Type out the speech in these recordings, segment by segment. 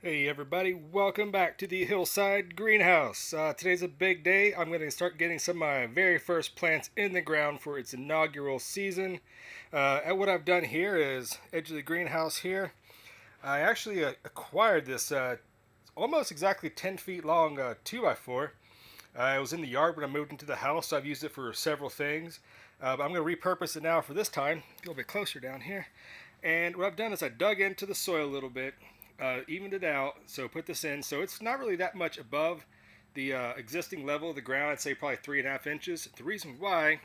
Hey everybody, welcome back to the Hillside greenhouse. Today's a big day. I'm going to start getting some of my very first plants in the ground for its inaugural season. And what I've done here is, edge of the greenhouse here, I actually acquired this almost exactly 10 feet long 2x4. It was in the yard when I moved into the house, so I've used it for several things. But I'm going to repurpose it now for this time. A little bit closer down here. And what I've done is I dug into the soil a little bit, evened it out, so put this in. So it's not really that much above the existing level of the ground. I'd say probably 3.5 inches. The reason why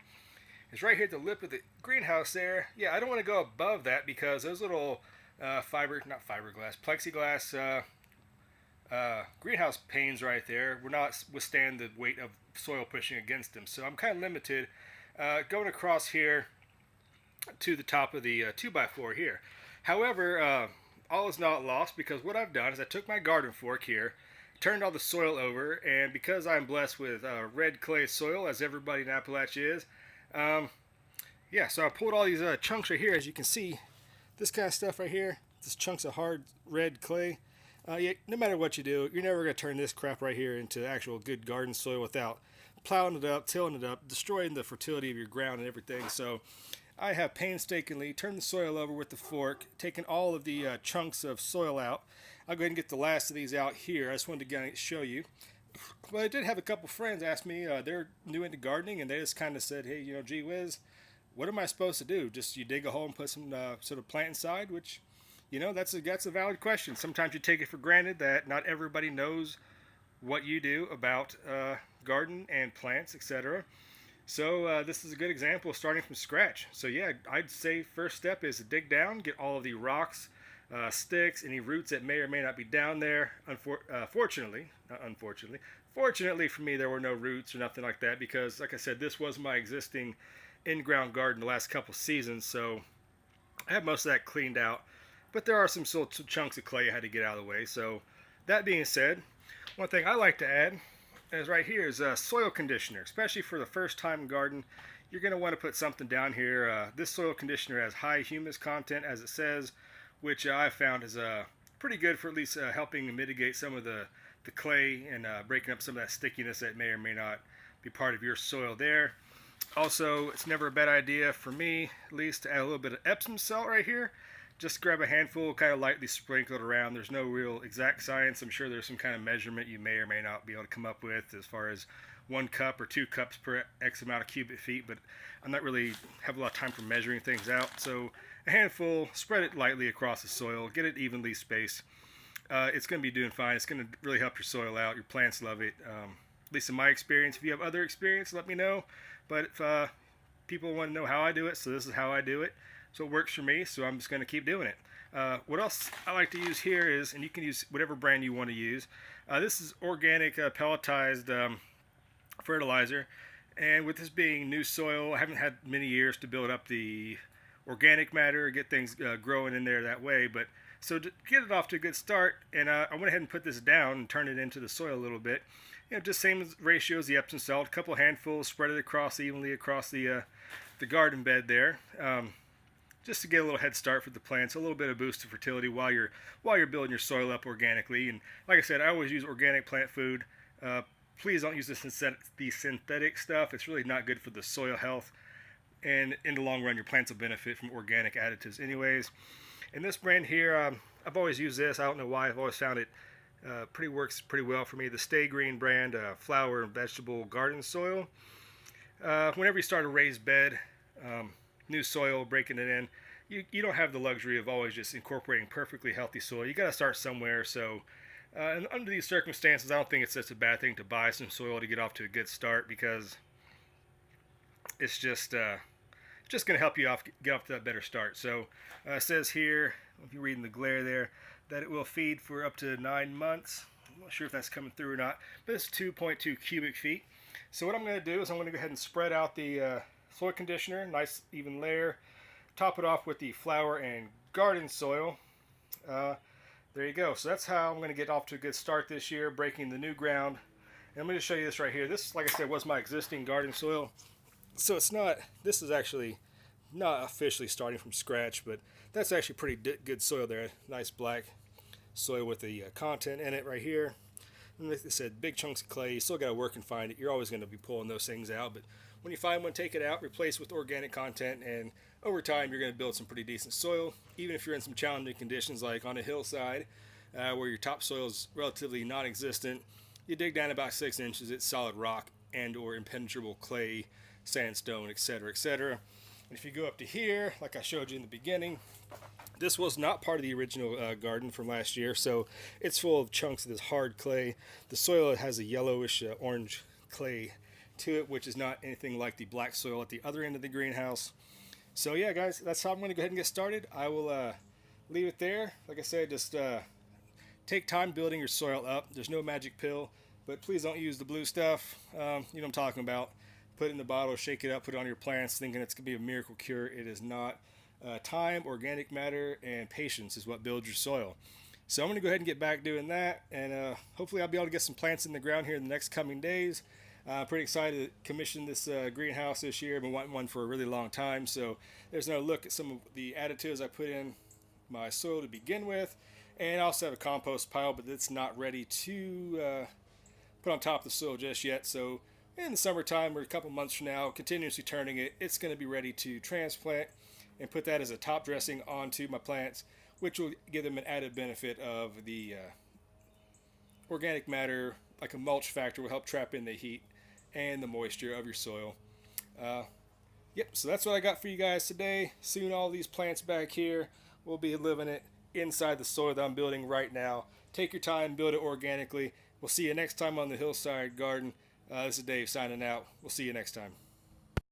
is right here at the lip of the greenhouse there. Yeah, I don't want to go above that because those little plexiglass greenhouse panes right there will not withstand the weight of soil pushing against them. So I'm kind of limited going across here to the top of the 2x4 here. However, all is not lost because what I've done is I took my garden fork here, turned all the soil over, and because I'm blessed with red clay soil, as everybody in Appalachia is, yeah, so I pulled all these chunks right here. As you can see, this kind of stuff right here, this chunks of hard red clay. Yeah, no matter what you do, you're never going to turn this crap right here into actual good garden soil without plowing it up, tilling it up, destroying the fertility of your ground and everything. So I have painstakingly turned the soil over with the fork, taken all of the chunks of soil out. I'll go ahead and get the last of these out here. I just wanted to show you. But I did have a couple friends ask me, they're new into gardening, and they just kind of said, hey, gee whiz, what am I supposed to do? Just you dig a hole and put some sort of plant inside, which, that's a valid question. Sometimes you take it for granted that not everybody knows what you do about garden and plants, etc. So this is a good example of starting from scratch. So yeah, I'd say first step is to dig down, get all of the rocks, sticks, any roots that may or may not be down there. Fortunately for me, there were no roots or nothing like that because, like I said, this was my existing in-ground garden the last couple seasons, so I have most of that cleaned out. But there are some chunks of clay I had to get out of the way. So that being said, one thing I like to add is right here is a soil conditioner, especially for the first time garden. You're going to want to put something down here. This soil conditioner has high humus content, as it says, which I found is pretty good for at least helping mitigate some of the clay and breaking up some of that stickiness that may or may not be part of your soil there. Also, it's never a bad idea for me, at least, to add a little bit of Epsom salt right here. Just grab a handful, kind of lightly sprinkle it around. There's no real exact science. I'm sure there's some kind of measurement you may or may not be able to come up with as far as 1 cup or 2 cups per X amount of cubic feet, but I'm not really have a lot of time for measuring things out. So a handful, spread it lightly across the soil, get it evenly spaced. It's going to be doing fine. It's going to really help your soil out. Your plants love it. At least in my experience. If you have other experience, let me know. But if people want to know how I do it, so this is how I do it. So it works for me, so I'm just going to keep doing it. What else I like to use here is, and you can use whatever brand you want to use, this is organic pelletized fertilizer. And with this being new soil, I haven't had many years to build up the organic matter, get things growing in there that way. But so to get it off to a good start, and I went ahead and put this down and turned it into the soil a little bit. Just same ratio as the Epsom salt, a couple handfuls, spread it evenly across the garden bed there. Just to get a little head start for the plants, a little bit of boost to fertility while you're building your soil up organically. And like I said, I always use organic plant food. Please don't use the synthetic stuff. It's really not good for the soil health. And in the long run, your plants will benefit from organic additives anyways. And this brand here, I've always used this. I don't know why. I've always found it works pretty well for me. The Stay Green brand flower and vegetable garden soil. Whenever you start a raised bed, new soil, breaking it in, you don't have the luxury of always just incorporating perfectly healthy soil. You got to start somewhere. So and under these circumstances, I don't think it's such a bad thing to buy some soil to get off to a good start, because it's just going to help you get off to that better start. So it says here, if you're reading the glare there, that it will feed for up to 9 months. I'm not sure if that's coming through or not, but it's 2.2 cubic feet. So what I'm going to do is I'm going to go ahead and spread out the soil conditioner, nice even layer. Top it off with the flower and garden soil. There you go. So that's how I'm going to get off to a good start this year, breaking the new ground. And I'm going to show you this right here. This, like I said, was my existing garden soil. So this is actually not officially starting from scratch, but that's actually pretty good soil there. Nice black soil with the content in it right here. And like I said, big chunks of clay. You still got to work and find it. You're always going to be pulling those things out, but when you find one, take it out, replace with organic content, and over time you're going to build some pretty decent soil. Even if you're in some challenging conditions like on a hillside where your topsoil is relatively non-existent, you dig down about 6 inches, it's solid rock and or impenetrable clay, sandstone, etc., etc. And if you go up to here, like I showed you in the beginning, this was not part of the original garden from last year, so it's full of chunks of this hard clay. The soil has a yellowish orange clay to it, which is not anything like the black soil at the other end of the greenhouse. So yeah, guys, that's how I'm going to go ahead and get started. I will leave it there. Like I said, just take time building your soil up. There's no magic pill, but please don't use the blue stuff. You know what I'm talking about. Put it in the bottle, shake it up, put it on your plants, thinking it's going to be a miracle cure. It is not. Time, organic matter, and patience is what builds your soil. So I'm going to go ahead and get back doing that, and hopefully I'll be able to get some plants in the ground here in the next coming days. Pretty excited to commission this greenhouse this year. I've been wanting one for a really long time, so there's another look at some of the additives I put in my soil to begin with. And I also have a compost pile, but it's not ready to put on top of the soil just yet. So in the summertime or a couple months from now, continuously turning it, it's going to be ready to transplant and put that as a top dressing onto my plants, which will give them an added benefit of the organic matter, like a mulch factor, will help trap in the heat and the moisture of your soil. Yep, so that's what I got for you guys today. Soon all these plants back here will be living it inside the soil that I'm building right now. Take your time, build it organically. We'll see you next time on the Hillside Garden. This is Dave signing out. We'll see you next time.